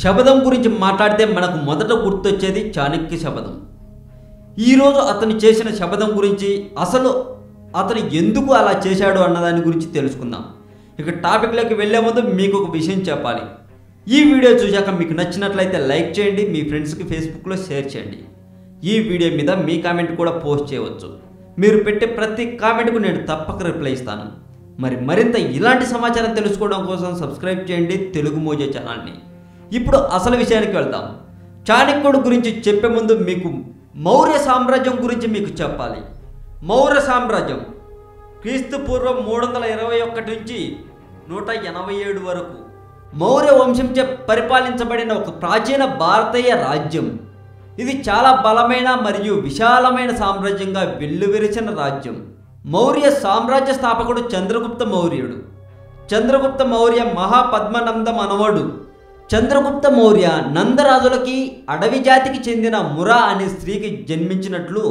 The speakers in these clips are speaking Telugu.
శబదం గురించి మాట్లాడితే మనకు మొదట గుర్తొచ్చేది చాణక్య శబదం. ఈరోజు అతను చేసిన శబదం గురించి, అసలు అతను ఎందుకు అలా చేశాడు అన్నదాని గురించి తెలుసుకుందాం. ఇక టాపిక్లోకి వెళ్ళే ముందు మీకు ఒక విషయం చెప్పాలి. ఈ వీడియో చూశాక మీకు నచ్చినట్లయితే లైక్ చేయండి, మీ ఫ్రెండ్స్కి ఫేస్బుక్లో షేర్ చేయండి. ఈ వీడియో మీద మీ కామెంట్ కూడా పోస్ట్ చేయవచ్చు. మీరు పెట్టే ప్రతి కామెంట్కు నేను తప్పక రిప్లై ఇస్తాను. మరింత ఇలాంటి సమాచారం తెలుసుకోవడం కోసం సబ్స్క్రైబ్ చేయండి తెలుగు మోజే ఛానల్ని. ఇప్పుడు అసలు విషయానికి వెళ్దాం. చాణక్యుడు గురించి చెప్పే ముందు మీకు మౌర్య సామ్రాజ్యం గురించి మీకు చెప్పాలి. మౌర్య సామ్రాజ్యం క్రీస్తు పూర్వం 321 నుంచి 187 వరకు మౌర్య వంశంచే పరిపాలించబడిన ఒక ప్రాచీన భారతీయ రాజ్యం. ఇది చాలా బలమైన మరియు విశాలమైన సామ్రాజ్యంగా వెల్లువిరిచిన రాజ్యం. మౌర్య సామ్రాజ్య స్థాపకుడు చంద్రగుప్త మౌర్యుడు. చంద్రగుప్త మౌర్య మహాపద్మనంద మనవడు. చంద్రగుప్త మౌర్య నందరాజులకి అడవి జాతికి చెందిన మురా అనే స్త్రీకి జన్మించినట్లు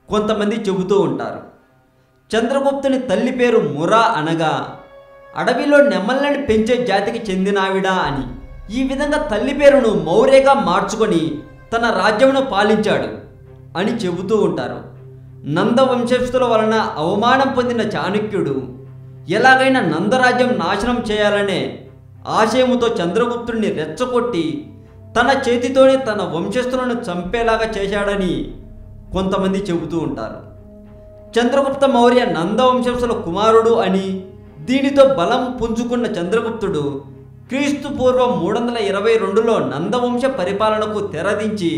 కొంతమంది చెబుతూ ఉంటారు. చంద్రగుప్తుని తల్లి పేరు మురా అనగా అడవిలో నెమళ్ళని పెంచే జాతికి చెందినావిడ అని. ఈ విధంగా తల్లి పేరును మౌర్యగా మార్చుకొని తన రాజ్యమును పాలించాడు అని చెబుతూ ఉంటారు. నంద వంశస్థుల వలన అవమానం పొందిన చాణక్యుడు ఎలాగైనా నందరాజ్యం నాశనం చేయాలనే ఆశయముతో చంద్రగుప్తుడిని రెచ్చగొట్టి తన చేతితోనే తన వంశస్థులను చంపేలాగా చేశాడని కొంతమంది చెబుతూ ఉంటారు. చంద్రగుప్త మౌర్య నంద వంశస్థుల కుమారుడు అని, దీనితో బలం పుంజుకున్న చంద్రగుప్తుడు క్రీస్తు పూర్వం 322లో నందవంశ పరిపాలనకు తెరదించి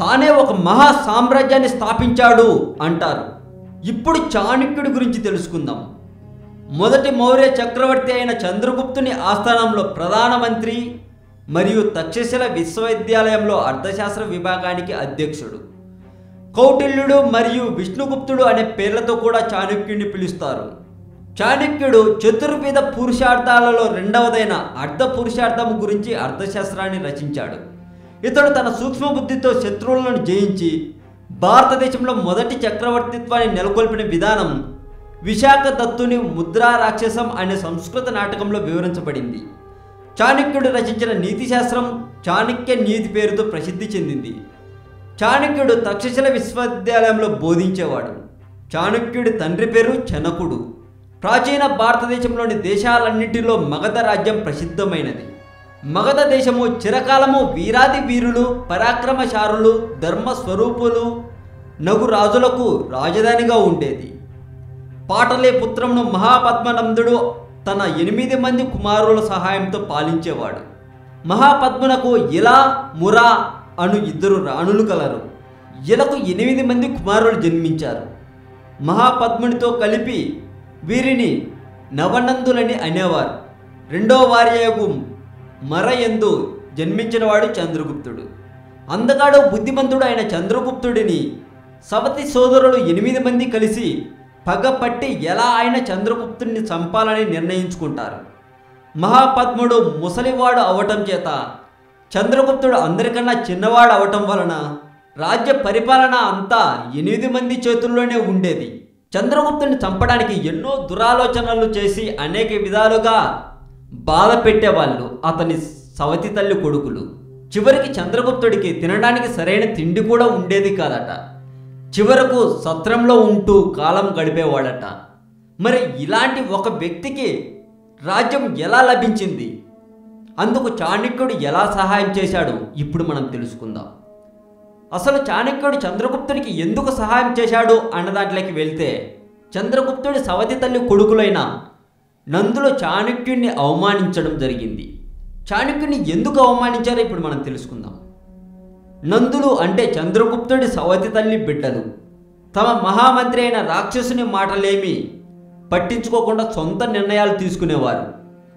తానే ఒక మహా సామ్రాజ్యాన్ని స్థాపించాడు అంటారు. ఇప్పుడు చాణక్యుడి గురించి తెలుసుకుందాం. మొదటి మౌర్య చక్రవర్తి అయిన చంద్రగుప్తుని ఆస్థానంలో ప్రధానమంత్రి మరియు తక్షశిల విశ్వవిద్యాలయంలో అర్థశాస్త్ర విభాగానికి అధ్యక్షుడు. కౌటిల్యుడు మరియు విష్ణుగుప్తుడు అనే పేర్లతో కూడా చాణక్యుడిని పిలుస్తారు. చాణక్యుడు చతుర్విధ పురుషార్థాలలో రెండవదైన అర్ధ పురుషార్థం గురించి అర్థశాస్త్రాన్ని రచించాడు. ఇతడు తన సూక్ష్మ బుద్ధితో శత్రువులను జయించి భారతదేశంలో మొదటి చక్రవర్తిత్వాన్ని నెలకొల్పిన విధానం విశాఖ దత్తుని ముద్రా రాక్షసం అనే సంస్కృత నాటకంలో వివరించబడింది. చాణక్యుడు రచించిన నీతిశాస్త్రం చాణక్య నీతి పేరుతో ప్రసిద్ధి చెందింది. చాణక్యుడు తక్షశిల విశ్వవిద్యాలయంలో బోధించేవాడు. చాణక్యుడి తండ్రి పేరు చనకుడు. ప్రాచీన భారతదేశంలోని దేశాలన్నింటిలో మగధ రాజ్యం ప్రసిద్ధమైనది. మగధ దేశము చిరకాలము వీరాది వీరులు, పరాక్రమశారులు, ధర్మస్వరూపులు నగు రాజులకు రాజధానిగా ఉండేది. పాటలీపుత్రమును మహాపద్మనందుడు తన 8 మంది కుమారుల సహాయంతో పాలించేవాడు. మహాపద్మునకు ఇలా, మురా అను 2 రాణులు కలరు. ఇలకు 8 మంది కుమారులు జన్మించారు. మహాపద్మునితో కలిపి వీరిని నవనందులని అనేవారు. రెండో వారియగు మరయందు జన్మించినవాడు చంద్రగుప్తుడు. అందగాడు బుద్ధిమంతుడు అయిన చంద్రగుప్తుడిని సవతి సోదరులు 8 మంది కలిసి పగపట్టి ఎలా అయినా చంద్రగుప్తుడిని చంపాలని నిర్ణయించుకుంటారు. మహాపద్ముడు ముసలివాడు అవటం చేత చంద్రగుప్తుడు అందరికన్నా చిన్నవాడు అవటం వలన రాజ్య పరిపాలన అంతా 8 మంది చేతుల్లోనే ఉండేది. చంద్రగుప్తుడిని చంపడానికి ఎన్నో దురాలోచనలు చేసి అనేక విధాలుగా బాధ పెట్టేవాళ్ళు అతని సవతి తల్లి కొడుకులు. చివరికి చంద్రగుప్తుడికి తినడానికి సరైన తిండి కూడా ఉండేది కాదట. చివరకు సత్రంలో ఉంటూ కాలం గడిపేవాడట. మరి ఇలాంటి ఒక వ్యక్తికి రాజ్యం ఎలా లభించింది? అందుకు చాణక్యుడు ఎలా సహాయం చేశాడు ఇప్పుడు మనం తెలుసుకుందాం. అసలు చాణక్యుడు చంద్రగుప్తునికి ఎందుకు సహాయం చేశాడు అన్న దాంట్లోకి వెళ్తే, చంద్రగుప్తుడి సవతి తల్లి కొడుకులైన నందులు చాణక్యుడిని అవమానించడం జరిగింది. చాణక్యుడిని ఎందుకు అవమానించారో ఇప్పుడు మనం తెలుసుకుందాం. నందులు అంటే చంద్రగుప్తుడి సవతి తల్లి బిడ్డలు. తమ మహామంత్రి అయిన రాక్షసుని మాటలేమి పట్టించుకోకుండా సొంత నిర్ణయాలు తీసుకునేవారు.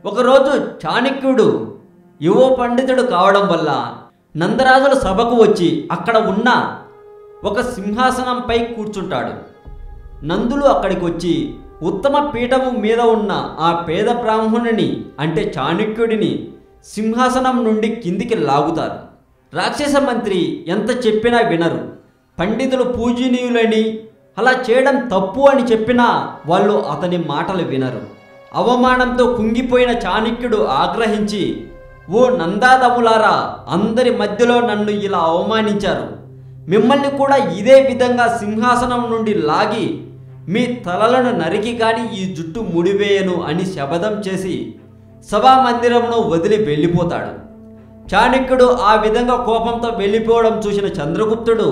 ఒకరోజు చాణక్యుడు యువ పండితుడు కావడం వల్ల నందరాజుల సభకు వచ్చి అక్కడ ఉన్న ఒక సింహాసనంపై కూర్చుంటాడు. నందులు అక్కడికి వచ్చి ఉత్తమ పీఠము మీద ఉన్న ఆ పేద బ్రాహ్మణుని అంటే చాణక్యుడిని సింహాసనం నుండి కిందికి లాగుతారు. రాక్షస మంత్రి ఎంత చెప్పినా వినరు. పండితులు పూజనీయులని, అలా చేయడం తప్పు అని చెప్పినా వాళ్ళు అతని మాటలు వినరు. అవమానంతో కుంగిపోయిన చాణక్యుడు ఆగ్రహించి ఓ నందాదములారా, అందరి మధ్యలో నన్ను ఇలా అవమానించారు. మిమ్మల్ని కూడా ఇదే విధంగా సింహాసనం నుండి లాగి మీ తలలను నరికి కానీ ఈ జుట్టు ముడివేయను అని శపథం చేసి సభామందిరమును వదిలి వెళ్ళిపోతాడు. చాణక్యుడు ఆ విధంగా కోపంతో వెళ్ళిపోవడం చూసిన చంద్రగుప్తుడు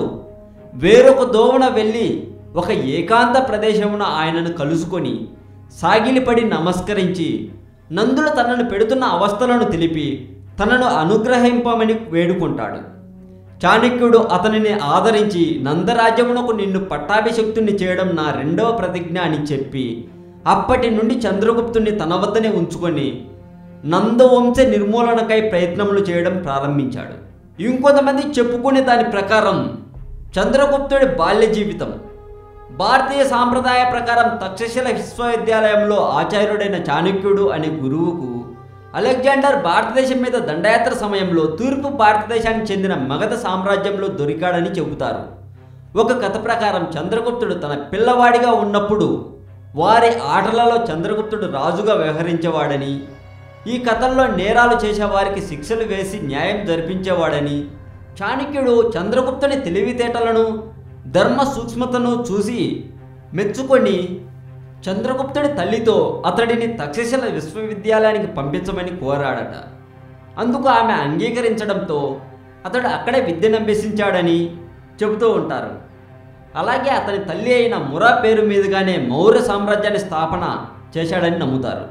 వేరొక దోవన వెళ్ళి ఒక ఏకాంత ప్రదేశమున ఆయనను కలుసుకొని సాగిలిపడి నమస్కరించి నందులు తనను పెడుతున్న అవస్థలను తెలిపి తనను అనుగ్రహింపమని వేడుకుంటాడు. చాణక్యుడు అతనిని ఆదరించి నందరాజ్యమునకు నిన్ను పట్టాభిషిక్తుని చేయడం నా రెండవ ప్రతిజ్ఞ అని చెప్పి అప్పటి నుండి చంద్రగుప్తుని తన వద్దనే ఉంచుకొని నందవంశ నిర్మూలనకై ప్రయత్నములు చేయడం ప్రారంభించాడు. ఇంకొంతమంది చెప్పుకునే దాని ప్రకారం చంద్రగుప్తుడి బాల్య జీవితం భారతీయ సాంప్రదాయ ప్రకారం తక్షశిల విశ్వవిద్యాలయంలో ఆచార్యుడైన చాణక్యుడు అనే గురువుకు అలెగ్జాండర్ భారతదేశం మీద దండయాత్ర సమయంలో తూర్పు భారతదేశానికి చెందిన మగధ సామ్రాజ్యంలో దొరికాడని చెబుతారు. ఒక కథ ప్రకారం చంద్రగుప్తుడు తన పిల్లవాడిగా ఉన్నప్పుడు వారి ఆటలలో చంద్రగుప్తుడు రాజుగా వ్యవహరించేవాడని, ఈ కథల్లో నేరాలు చేసేవారికి శిక్షలు వేసి న్యాయం జరిపించేవాడని, చాణక్యుడు చంద్రగుప్తుని తెలివితేటలను ధర్మ సూక్ష్మతను చూసి మెచ్చుకొని చంద్రగుప్తుడి తల్లితో అతడిని తక్షశిల విశ్వవిద్యాలయానికి పంపించమని కోరాడట. అందుకు ఆమె అంగీకరించడంతో అతడు అక్కడే విద్యను అభ్యసించాడని చెబుతూ ఉంటారు. అలాగే అతని తల్లి అయిన మురా పేరు మీదుగానే మౌర్య సామ్రాజ్యాన్ని స్థాపన చేశాడని నమ్ముతారు.